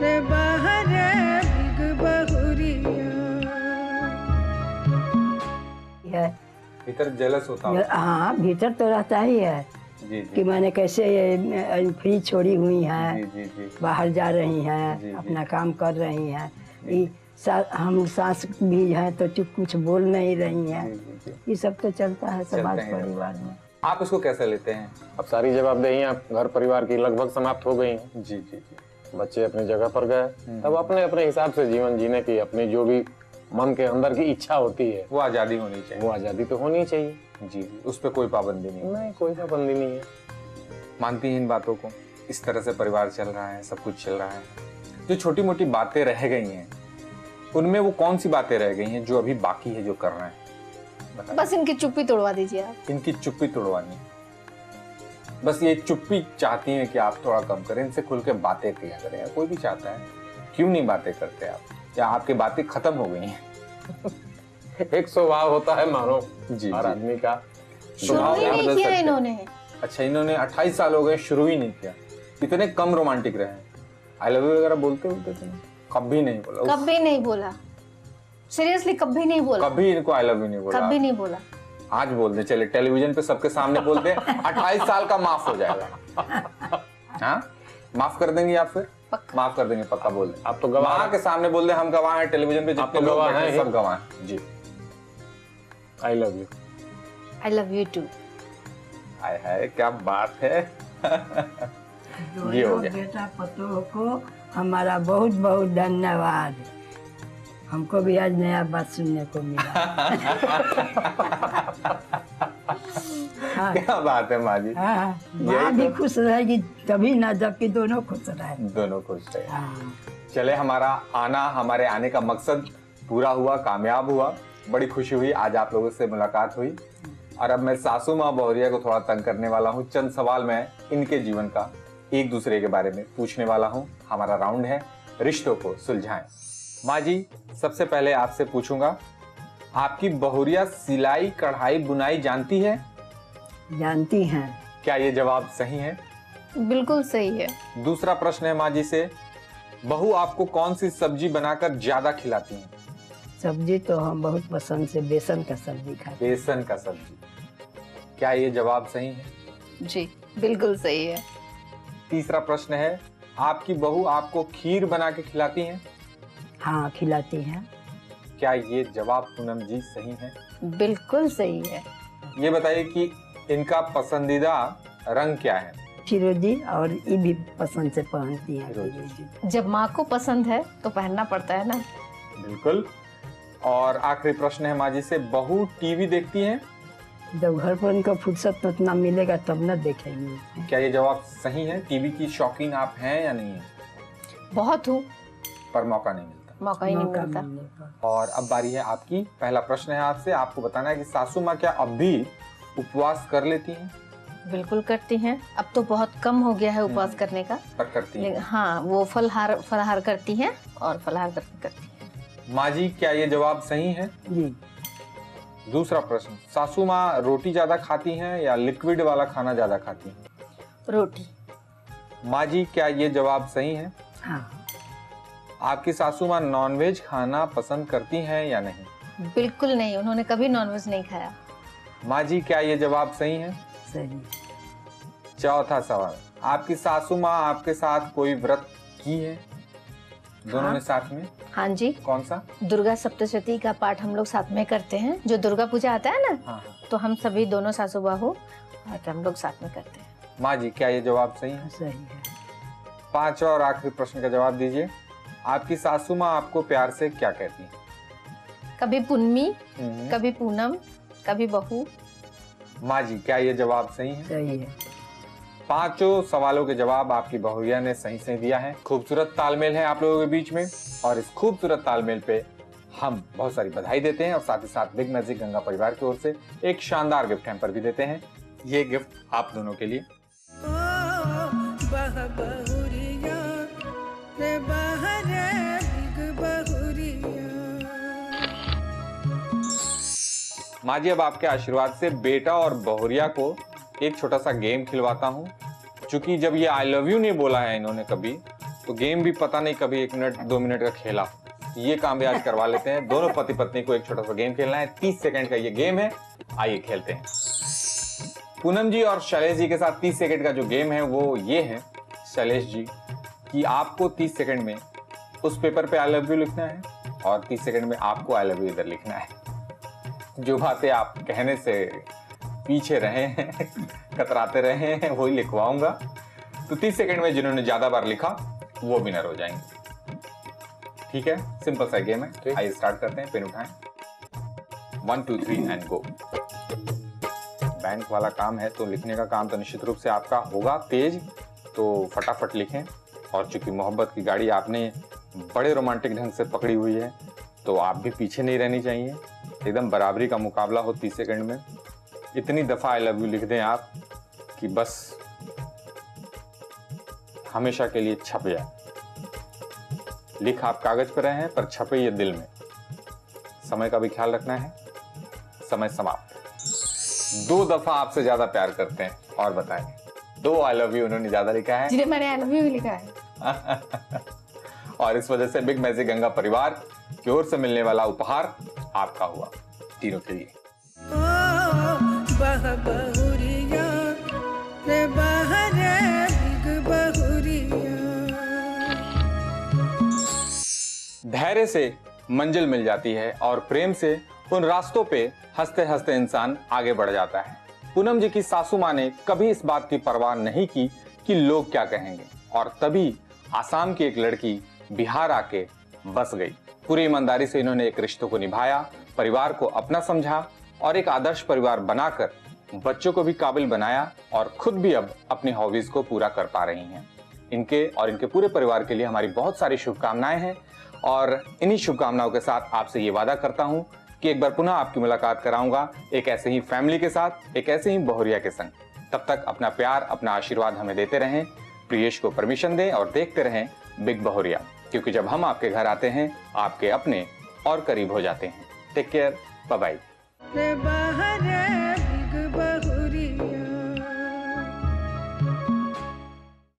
रे बाहर बिग बहुरिया। है भीतर जेलस होता हूँ। हाँ, भीतर तो रहता ही है जी कि जी मैंने कैसे ये फ्री छोड़ी हुई हैं, जी जी बाहर जा रही हैं, जी, जी। अपना काम कर रही हैं। जी। हम सास भी हैं तो चुप कुछ बोल नहीं रही हैं। जी जी जी ये सब तो चलता है समाज चलते हैं। परिवार में। आप इसको कैसे लेते हैं? अब सारी जवाबदेहियां घर परिवार की लगभग समाप्त हो गई हैं। जी जी जी बच्चे अपनी जगह पर गए, तब अपने अपने हिसाब से जीवन जीने की अपनी जो भी मन के अंदर की इच्छा होती है वो आज़ादी होनी चाहिए। वो आजादी तो होनी चाहिए। जी जी उस पर कोई पाबंदी नहीं। नहीं, कोई पाबंदी नहीं है। मानती हैं इन बातों को? इस तरह से परिवार चल रहा है, सब कुछ चल रहा है। जो छोटी मोटी बातें रह गई हैं उनमें वो कौन सी बातें रह गई हैं जो अभी बाकी है, जो कर रहे हैं? बस इनकी चुप्पी तोड़वा दीजिए आप। इनकी चुप्पी तोड़वानी, बस ये चुप्पी चाहती हैं कि आप थोड़ा कम करें, इनसे खुल के बातें किया करें। या कोई भी चाहता है, क्यों नहीं बातें करते आप? या आपकी बातें खत्म हो गई हैं? एक स्वभाव होता है मानो जी, हर जी। आदमी का। शुरू स्वभाव ही आप नहीं बदल किया सकते हैं। इन्होंने। अच्छा, इन्होंने 28 साल हो गए, शुरू ही नहीं किया। इतने कम रोमांटिक रहे। आई लव यू वगैरह बोलते थे? कभी नहीं बोला। कभी नहीं बोला, सीरियसली कभी नहीं बोला। कभी इनको आई लव यू नहीं बोला? कभी नहीं बोला। आज बोल दे, चले टेलीविजन पे सबके सामने बोल दे, 28 साल का माफ हो जाएगा। हाँ, माफ कर देंगे आप? फिर माफ कर देंगे, पक्का बोल दे। आप तो गवाह माँ के सामने बोल दे, हम गवाह हैं, टेलीविजन पे आप जितने तो लोग गवाह बैठे हैं हैं सब गवाह हैं। जी। I love you. I love you too. हाय हाय, क्या बात है। ये हो गया। बेटा पतोह को हमारा बहुत बहुत धन्यवाद। हमको भी आज नया बात सुनने को मिला। हाँ, क्या बात है माँ जी। हाँ, माँ यही भी तो। खुश रहेगी तभी ना, जबकि दोनों खुश रहे। दोनों खुश रहे। हाँ, चले, हमारे आने का मकसद पूरा हुआ, कामयाब हुआ। बड़ी खुशी हुई आज आप लोगों से मुलाकात हुई। और अब मैं सासू माँ बहुरिया को थोड़ा तंग करने वाला हूँ। चंद सवाल मैं इनके जीवन का एक दूसरे के बारे में पूछने वाला हूँ। हमारा राउंड है रिश्तों को सुलझाएं। माँ जी, सबसे पहले आपसे पूछूंगा, आपकी बहुरिया सिलाई कढ़ाई बुनाई जानती है? जानती हैं। क्या ये जवाब सही है? बिल्कुल सही है। दूसरा प्रश्न है माँ जी से, बहू आपको कौन सी सब्जी बनाकर ज्यादा खिलाती हैं? सब्जी तो हम बहुत पसंद से बेसन का सब्जी खाते हैं। बेसन का सब्जी। क्या ये जवाब सही है? जी बिल्कुल सही है। तीसरा प्रश्न है, आपकी बहू आपको खीर बना के खिलाती हैं? हाँ, खिलाती हैं। क्या ये जवाब पूनम जी सही है? बिल्कुल सही है। ये बताइए कि इनका पसंदीदा रंग क्या है? फिरोजी, और ये भी पसंद से पहनती हैं फिरोजी। फिरोजी। जब माँ को पसंद है तो पहनना पड़ता है ना। बिल्कुल। और आखिरी प्रश्न है माँ जी से, बहू टीवी देखती हैं? जब घर पर उनको फुर्सत उतना मिलेगा तब न देखेंगे। क्या ये जवाब सही है? टीवी की शौकीन आप हैं या नहीं है? बहुत हूँ, पर मौका नहीं मिलता। मौका ही नहीं मौका मिलता। मिलने पर। और अब बारी है आपकी। पहला प्रश्न है आपसे, आपको बताना है कि सासू माँ क्या अब भी उपवास कर लेती हैं? बिल्कुल करती हैं। अब तो बहुत कम हो गया है उपवास करने का, पर करती हैं? लेकिन हाँ वो फलाहार करती हैं और फलाहार करती हैं। माँ जी, क्या ये जवाब सही है? जी। दूसरा प्रश्न, सासू माँ रोटी ज्यादा खाती हैं या लिक्विड वाला खाना ज्यादा खाती हैं? रोटी। माँ जी, क्या ये जवाब सही है? हाँ, आपकी सासू माँ नॉनवेज खाना पसंद करती हैं या नहीं? बिल्कुल नहीं, उन्होंने कभी नॉनवेज नहीं खाया। माँ जी, क्या ये जवाब सही है? सही। चौथा सवाल, आपकी सासू माँ आपके साथ कोई व्रत की है? दोनों हाँ। ने साथ में? हाँ जी, कौन सा? दुर्गा सप्तशती का पाठ हम लोग साथ में करते हैं। जो दुर्गा पूजा आता है ना, हाँ। तो हम सभी दोनों सासू बहू और हम लोग साथ में करते हैं। माँ जी, क्या ये जवाब सही है? सही है। पांचवा और आखिरी प्रश्न का जवाब दीजिए, आपकी सासू माँ आपको प्यार से क्या कहती है? कभी पुन्नी, हम्म। कभी पूनम, कभी बहू। माँ जी, क्या ये जवाब सही है? सही है। पांचों सवालों के जवाब आपकी बहुरिया ने सही से दिया है। खूबसूरत तालमेल है आप लोगों के बीच में, और इस खूबसूरत तालमेल पे हम बहुत सारी बधाई देते हैं और साथ ही साथ बिग मैजिक गंगा परिवार की ओर से एक शानदार गिफ्ट हैम्पर भी देते हैं। ये गिफ्ट आप दोनों के लिए। ओ बह बहुरिया रे बाहर बिग बहुरिया। माँ जी, अब आपके आशीर्वाद से बेटा और बहुरिया को एक छोटा सा गेम खिलवाता हूँ। चूंकि जब ये आई लव यू नहीं बोला है इन्होंने कभी, तो गेम भी पता नहीं कभी 1 मिनट 2 मिनट का खेला, ये काम भी आज करवा लेते हैं। दोनों पति पत्नी को एक छोटा सा गेम खेलना है, 30 सेकंड का ये गेम है, आइए खेलते हैं। पूनम जी और शैलेश जी के साथ 30 सेकंड का जो गेम है वो ये है शैलेश जी कि आपको 30 सेकंड में उस पेपर पे आई लव यू लिखना है और 30 सेकंड में आपको आई लव यू इधर लिखना है। जो बातें आप कहने से पीछे रहे हैं कतराते रहे हैं वही लिखवाऊंगा। तो 30 सेकंड में जिन्होंने ज्यादा बार लिखा वो विनर हो जाएंगे। ठीक है, सिंपल सा गेम है। आइए स्टार्ट करते हैं, पेन उठाएं, 1 2 3 एंड गो। बैंक वाला काम है तो लिखने का काम तो निश्चित रूप से आपका होगा तेज, तो फटाफट लिखें। और चूंकि मोहब्बत की गाड़ी आपने बड़े रोमांटिक ढंग से पकड़ी हुई है तो आप भी पीछे नहीं रहनी चाहिए। एकदम बराबरी का मुकाबला हो 30 सेकंड में। इतनी दफा आई लव यू लिख दें आप कि बस हमेशा के लिए छप जाए। लिख आप कागज पर रहे हैं पर छपे ये दिल में। समय का भी ख्याल रखना है। समय समाप्त। 2 दफा आपसे ज्यादा प्यार करते हैं और बताएं। 2 आई लव यू उन्होंने ज्यादा लिखा है। जी मैंने आई लव यू लिखा है। और इस वजह से बिग मैजिक गंगा परिवार की ओर से मिलने वाला उपहार आपका हुआ, तीनों के लिए। ओ बह बहुरिया रे बहरे बिग बहुरिया। धैर्य से मंजिल मिल जाती है और प्रेम से उन रास्तों पे हंसते हंसते इंसान आगे बढ़ जाता है। पूनम जी की सासू माँ ने कभी इस बात की परवाह नहीं की कि लोग क्या कहेंगे, और तभी आसाम की एक लड़की बिहार आके बस गई। पूरी ईमानदारी से इन्होंने एक रिश्तों को निभाया, परिवार को अपना समझा और एक आदर्श परिवार बनाकर बच्चों को भी काबिल बनाया और खुद भी अब अपनी हॉबीज को पूरा कर पा रही हैं। इनके और इनके पूरे परिवार के लिए हमारी बहुत सारी शुभकामनाएं हैं और इन्हीं शुभकामनाओं के साथ आपसे ये वादा करता हूं कि एक बार पुनः आपकी मुलाकात कराऊंगा एक ऐसे ही फैमिली के साथ, एक ऐसे ही बहुरिया के संग। तब तक अपना प्यार, अपना आशीर्वाद हमें देते रहें। प्रियेश को परमिशन दें और देखते रहें बिग बहुरिया, क्योंकि जब हम आपके घर आते हैं आपके अपने और करीब हो जाते हैं। Take care, bye bye. रे बहरे